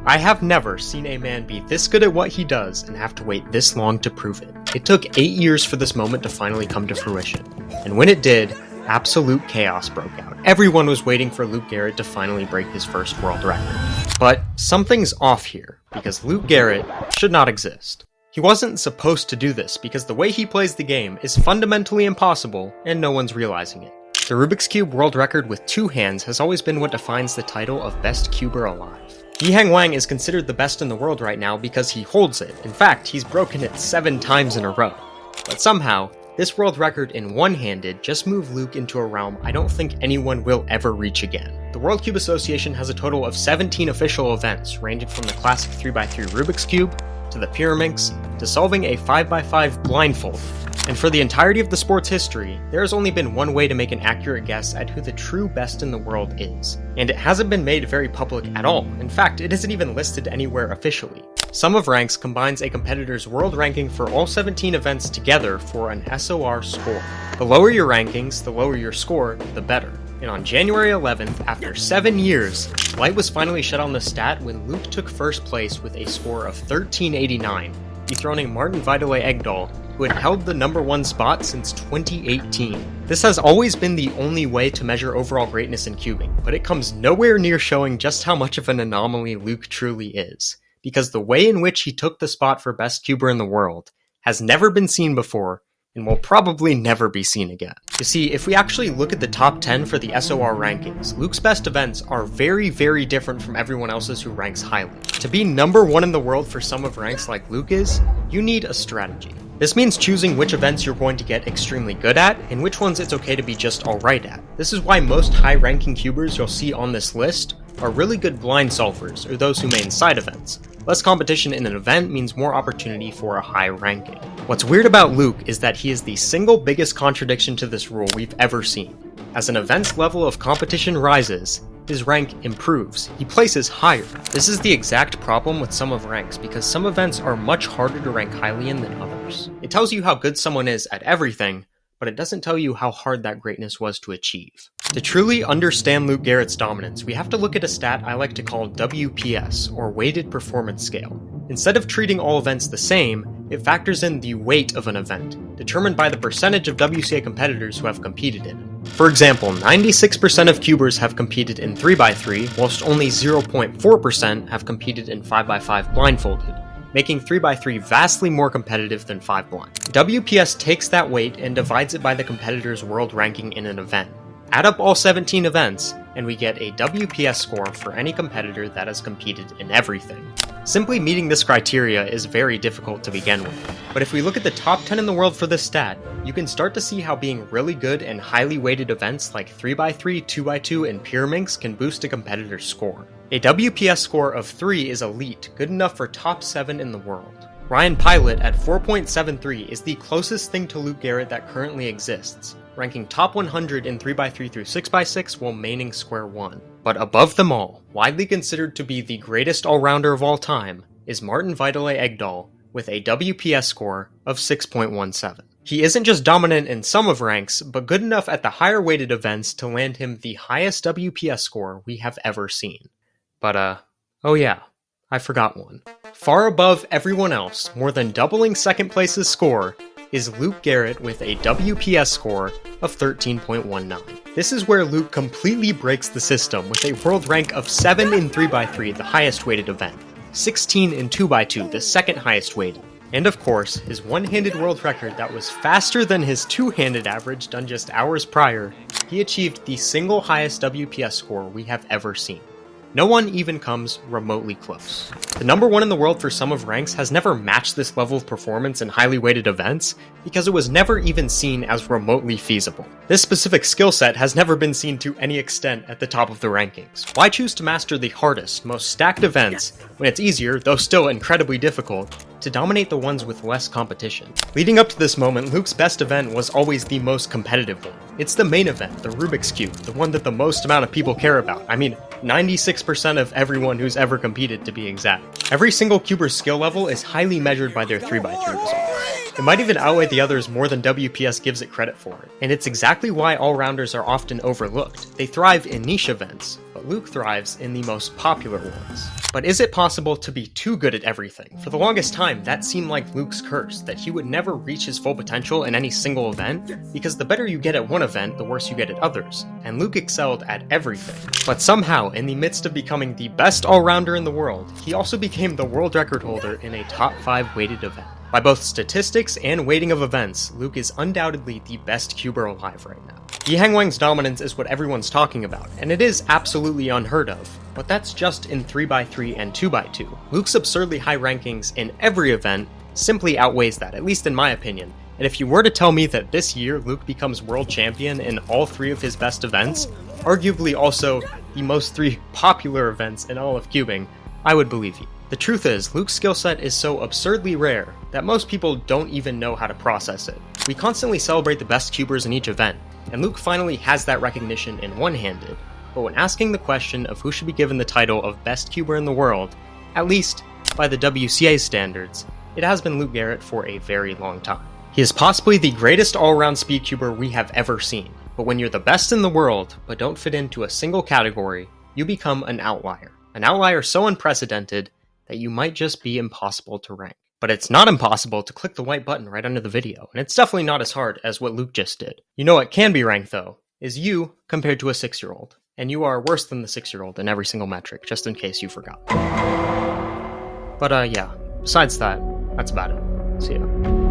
I have never seen a man be this good at what he does and have to wait this long to prove it. It took 8 years for this moment to finally come to fruition, and when it did, absolute chaos broke out. Everyone was waiting for Luke Garrett to finally break his first world record. But something's off here, because Luke Garrett should not exist. He wasn't supposed to do this because the way he plays the game is fundamentally impossible and no one's realizing it. The Rubik's Cube world record with 2 hands has always been what defines the title of best cuber alive. Yihang Wang is considered the best in the world right now because he holds it. In fact, he's broken it 7 times in a row. But somehow, this world record in one-handed just moved Luke into a realm I don't think anyone will ever reach again. The World Cube Association has a total of 17 official events, ranging from the classic 3x3 Rubik's Cube, to the Pyraminx, to solving a 5x5 blindfold. And for the entirety of the sport's history, there has only been one way to make an accurate guess at who the true best in the world is. And it hasn't been made very public at all. In fact, it isn't even listed anywhere officially. Sum of Ranks combines a competitor's world ranking for all 17 events together for an SOR score. The lower your rankings, the lower your score, the better. And on January 11th, after 7 years, light was finally shed on the stat when Luke took first place with a score of 1389, dethroning Martin Vidalé Egdahl, who had held the number 1 spot since 2018. This has always been the only way to measure overall greatness in cubing, but it comes nowhere near showing just how much of an anomaly Luke truly is, because the way in which he took the spot for best cuber in the world has never been seen before, and will probably never be seen again. You see, if we actually look at the top 10 for the SOR rankings, Luke's best events are very, very different from everyone else's who ranks highly. To be number 1 in the world for Sum of Ranks like Luke is, you need a strategy. This means choosing which events you're going to get extremely good at, and which ones it's okay to be just alright at. This is why most high-ranking cubers you'll see on this list are really good blind solvers, or those who main side events. Less competition in an event means more opportunity for a high ranking. What's weird about Luke is that he is the single biggest contradiction to this rule we've ever seen. As an event's level of competition rises, his rank improves. He places higher. This is the exact problem with Sum of Ranks because some events are much harder to rank highly in than others. It tells you how good someone is at everything, but it doesn't tell you how hard that greatness was to achieve. To truly understand Luke Garrett's dominance, we have to look at a stat I like to call WPS, or Weighted Performance Scale. Instead of treating all events the same, it factors in the weight of an event, determined by the percentage of WCA competitors who have competed in it. For example, 96% of cubers have competed in 3x3, whilst only 0.4% have competed in 5x5 blindfolded, making 3x3 vastly more competitive than 5 blind. WPS takes that weight and divides it by the competitor's world ranking in an event. Add up all 17 events, and we get a WPS score for any competitor that has competed in everything. Simply meeting this criteria is very difficult to begin with, but if we look at the top 10 in the world for this stat, you can start to see how being really good and highly weighted events like 3x3, 2x2, and Pyraminx can boost a competitor's score. A WPS score of 3 is elite, good enough for top 7 in the world. Ryan Pilot at 4.73 is the closest thing to Luke Garrett that currently exists, ranking top 100 in 3x3 through 6x6 while maining square 1. But above them all, widely considered to be the greatest all-rounder of all time, is Martin Vidalé Egdahl with a WPS score of 6.17. He isn't just dominant in Sum of Ranks, but good enough at the higher weighted events to land him the highest WPS score we have ever seen. But oh yeah, I forgot one. Far above everyone else, more than doubling second place's score, is Luke Garrett with a WPS score of 13.19. This is where Luke completely breaks the system with a world rank of 7 in 3x3, the highest weighted event, 16 in 2x2, the second highest weighted, and of course, his one-handed world record that was faster than his two-handed average done just hours prior. He achieved the single highest WPS score we have ever seen. No one even comes remotely close. The number 1 in the world for Sum of Ranks has never matched this level of performance in highly weighted events because it was never even seen as remotely feasible. This specific skill set has never been seen to any extent at the top of the rankings. Why choose to master the hardest, most stacked events when it's easier, though still incredibly difficult, to dominate the ones with less competition? Leading up to this moment, Luke's best event was always the most competitive one. It's the main event, the Rubik's Cube, the one that the most amount of people care about. I mean, 96% of everyone who's ever competed, to be exact. Every single cuber's skill level is highly measured by their 3x3 results. It might even outweigh the others more than WPS gives it credit for. And it's exactly why all-rounders are often overlooked. They thrive in niche events, but but Luke thrives in the most popular ones. But is it possible to be too good at everything? For the longest time, that seemed like Luke's curse, that he would never reach his full potential in any single event, because the better you get at one event, the worse you get at others, and Luke excelled at everything. But somehow, in the midst of becoming the best all-rounder in the world, he also became the world record holder in a top 5 weighted event. By both statistics and weighting of events, Luke is undoubtedly the best cuber alive right now. Yi Hangwang's dominance is what everyone's talking about, and it is absolutely unheard of, but that's just in 3x3 and 2x2. Luke's absurdly high rankings in every event simply outweighs that, at least in my opinion, and if you were to tell me that this year Luke becomes world champion in all 3 of his best events, arguably also the most 3 popular events in all of cubing, I would believe you. The truth is, Luke's skill set is so absurdly rare that most people don't even know how to process it. We constantly celebrate the best cubers in each event, and Luke finally has that recognition in one-handed, but when asking the question of who should be given the title of best cuber in the world, at least by the WCA standards, it has been Luke Garrett for a very long time. He is possibly the greatest all-around speed cuber we have ever seen, but when you're the best in the world but don't fit into a single category, you become an outlier. An outlier so unprecedented that you might just be impossible to rank. But it's not impossible to click the white button right under the video, and it's definitely not as hard as what Luke just did. You know what can be ranked though, is you compared to a 6-year-old. And you are worse than the 6-year-old in every single metric, just in case you forgot. But yeah, besides that, that's about it. See ya.